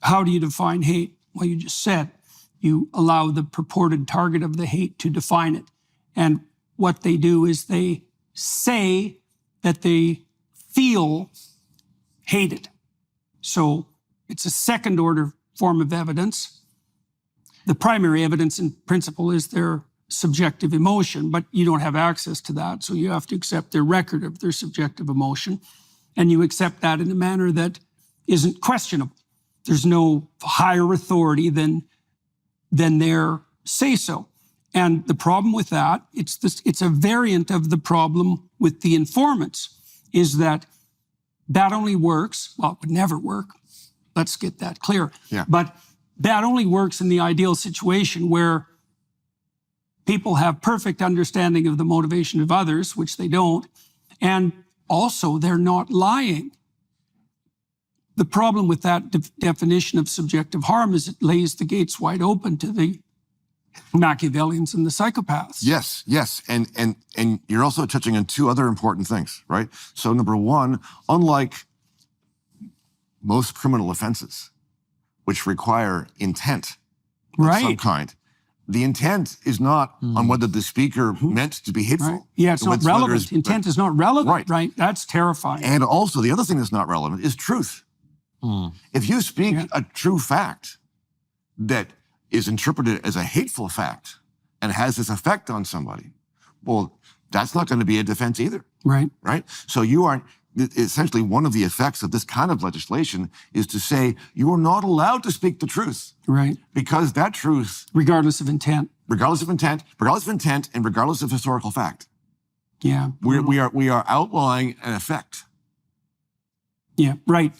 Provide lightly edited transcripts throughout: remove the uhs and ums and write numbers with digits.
how do you define hate? Well, you just said you allow the purported target of the hate to define it. And what they do is they say that they feel hated. So it's a second order form of evidence. The primary evidence in principle is their subjective emotion, but you don't have access to that. So you have to accept their record of their subjective emotion. And you accept that in a manner that isn't questionable. There's no higher authority than their say-so. And the problem with that, it's a variant of the problem with the informants, is that only works, well, it would never work. Let's get that clear. Yeah. But that only works in the ideal situation where people have perfect understanding of the motivation of others, which they don't, and also they're not lying. The problem with that definition of subjective harm is it lays the gates wide open to the Machiavellians and the psychopaths. Yes, yes. And you're also touching on two other important things, right? So number one, unlike most criminal offenses, which require intent of some kind, the intent is not on whether the speaker meant to be hateful. Right. Yeah, it's not relevant. Intent is not relevant, right? That's terrifying. And also, the other thing that's not relevant is truth. If you speak a true fact that is interpreted as a hateful fact and has this effect on somebody, well, that's not going to be a defense either. Right. Right? So you aren't, essentially one of the effects of this kind of legislation is to say you are not allowed to speak the truth. Right. Because that truth... Regardless of intent. Regardless of intent, and regardless of historical fact. Yeah. We are outlawing an effect. Yeah, right.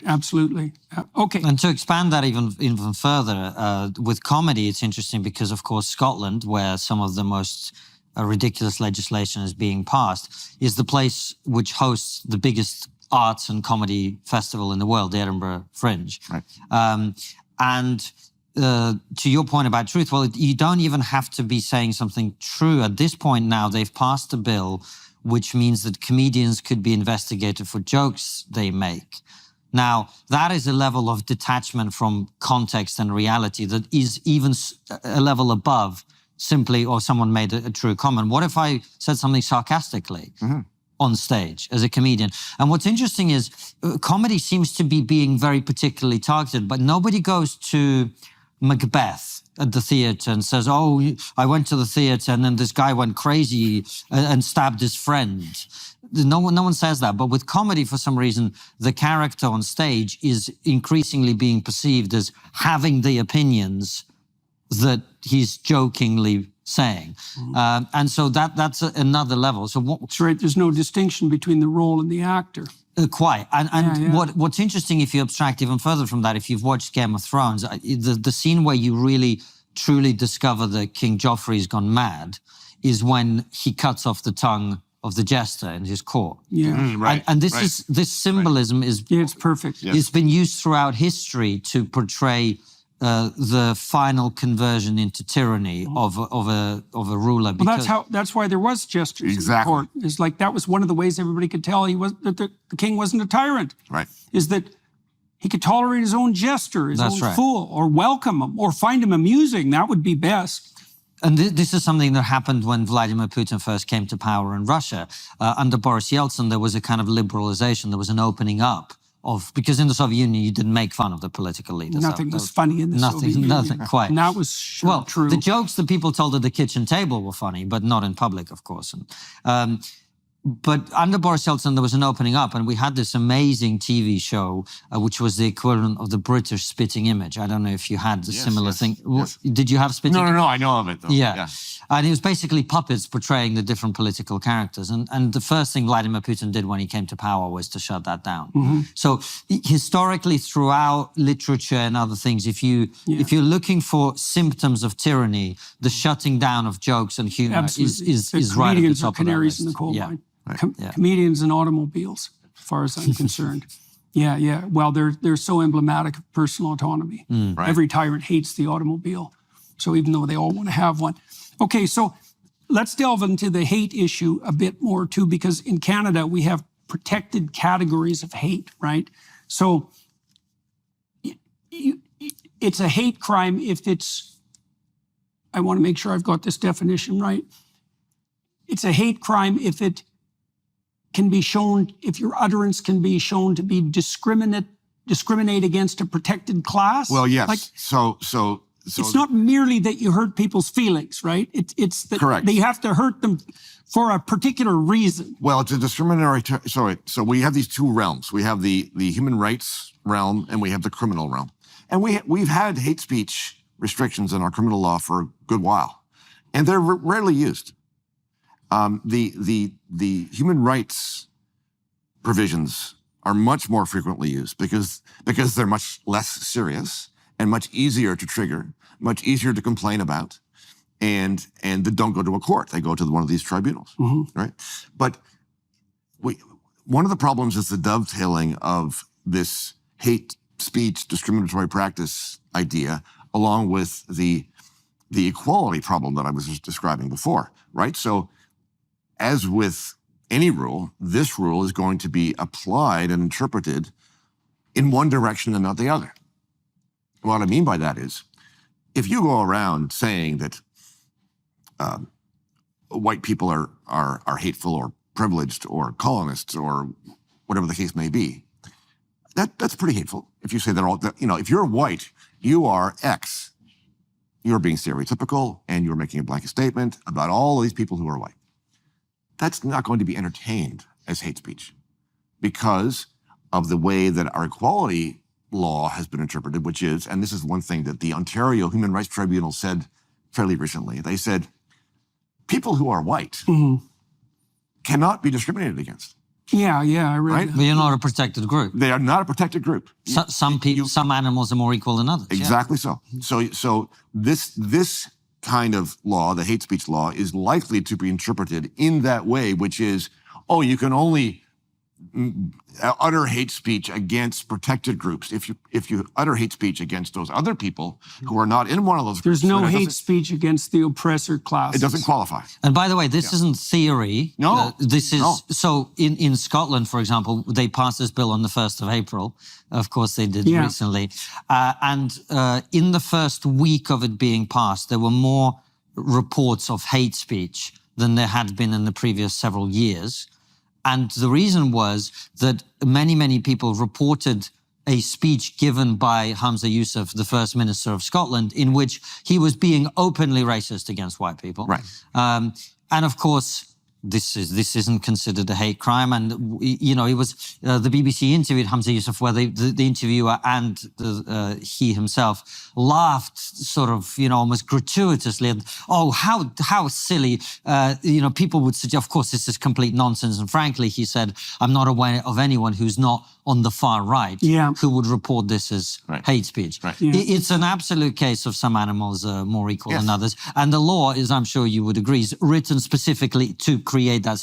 Absolutely. Okay. And to expand that even further, with comedy, it's interesting because, of course, Scotland, where some of the most ridiculous legislation is being passed, is the place which hosts the biggest arts and comedy festival in the world, the Edinburgh Fringe. Right. And to your point about truth, well, you don't even have to be saying something true. At this point now, they've passed a bill which means that comedians could be investigated for jokes they make. Now, that is a level of detachment from context and reality that is even a level above simply, or someone made a true comment. What if I said something sarcastically on stage as a comedian? And what's interesting is comedy seems to be being very particularly targeted, but nobody goes to Macbeth at the theatre and says, oh, I went to the theatre and then this guy went crazy and stabbed his friend. No one says that. But with comedy, for some reason, the character on stage is increasingly being perceived as having the opinions that he's jokingly saying. And so that's another level. So that's right. There's no distinction between the role and the actor. Quite. And what's interesting, if you abstract even further from that, if you've watched Game of Thrones, the scene where you really, truly discover that King Joffrey's gone mad is when he cuts off the tongue of the jester in his court. Yeah. Right. And this symbolism is... Yeah, it's perfect. It's been used throughout history to portray the final conversion into tyranny of a ruler. Well, that's why there was gestures in the court. It's like that was one of the ways everybody could tell that the king wasn't a tyrant. Right. Is that he could tolerate his own jester, his own fool, or welcome him, or find him amusing. That would be best. And this is something that happened when Vladimir Putin first came to power in Russia. Under Boris Yeltsin, there was a kind of liberalization. There was an opening up because in the Soviet Union, you didn't make fun of the political leaders. Nothing was funny in the Soviet Union. Nothing, quite. And that was true. The jokes that people told at the kitchen table were funny, but not in public, of course. But under Boris Yeltsin, there was an opening up, and we had this amazing TV show, which was the equivalent of the British Spitting Image. I don't know if you had the similar thing. Yes. Did you have Spitting Image? No, I know of it, though. Yeah. And it was basically puppets portraying the different political characters. And the first thing Vladimir Putin did when he came to power was to shut that down. So historically, throughout literature and other things, if you're looking for symptoms of tyranny, the shutting down of jokes and humor is right at the top of the canaries list. in the coal mine. Right. Comedians and automobiles, as far as I'm concerned. Yeah. Well, they're so emblematic of personal autonomy. Right. Every tyrant hates the automobile. So even though they all want to have one. Okay, so let's delve into the hate issue a bit more too, because in Canada, we have protected categories of hate, right? So it's a hate crime if it's, I want to make sure I've got this definition right. It's a hate crime if it can be shown, if your utterance can be shown to be discriminate against a protected class. Well, yes. Like, So it's not merely that you hurt people's feelings, right? It's that Correct. they have to hurt them for a particular reason. Well, it's a discriminatory. So we have these two realms. We have the human rights realm and we have the criminal realm. And we've had hate speech restrictions in our criminal law for a good while, and they're rarely used. The human rights provisions are much more frequently used because they're much less serious and much easier to trigger, much easier to complain about, and they don't go to a court. They go to one of these tribunals, right? But one of the problems is the dovetailing of this hate speech discriminatory practice idea along with the equality problem that I was just describing before, right? So as with any rule, this rule is going to be applied and interpreted in one direction and not the other. What I mean by that is, if you go around saying that white people are hateful or privileged or colonists or whatever the case may be, that's pretty hateful. If you say they're all, if you're white, you are X. You're being stereotypical and you're making a blanket statement about all of these people who are white. That's not going to be entertained as hate speech because of the way that our equality law has been interpreted, which is, and this is one thing that the Ontario Human Rights Tribunal said fairly recently, they said, people who are white cannot be discriminated against. Yeah, I read Right? that. But you're not a protected group. They are not a protected group. Some animals are more equal than others. yeah. Exactly so. So this kind of law, the hate speech law, is likely to be interpreted in that way, which is, oh, you can only utter hate speech against protected groups. If you utter hate speech against those other people who are not in one of those There's groups, no then hate speech against the oppressor classes. it doesn't qualify. And by the way, this isn't theory. No. This is No. so in Scotland, for example, they passed this bill on the 1st of April. Of course, they did recently. And in the first week of it being passed, there were more reports of hate speech than there had been in the previous several years. And the reason was that many people reported a speech given by Hamza Yusuf, the First Minister of Scotland, in which he was being openly racist against white people. Right. And of course, this isn't considered a hate crime. And, it was the BBC interviewed Hamza Yusuf where the interviewer and he himself laughed sort of, almost gratuitously. And, oh, how silly. People would suggest, of course, this is complete nonsense. And frankly, he said, I'm not aware of anyone who's not on the far right who would report this as hate speech. Right. Yeah. It's an absolute case of some animals are more equal than others. And the law is, I'm sure you would agree, is written specifically to create that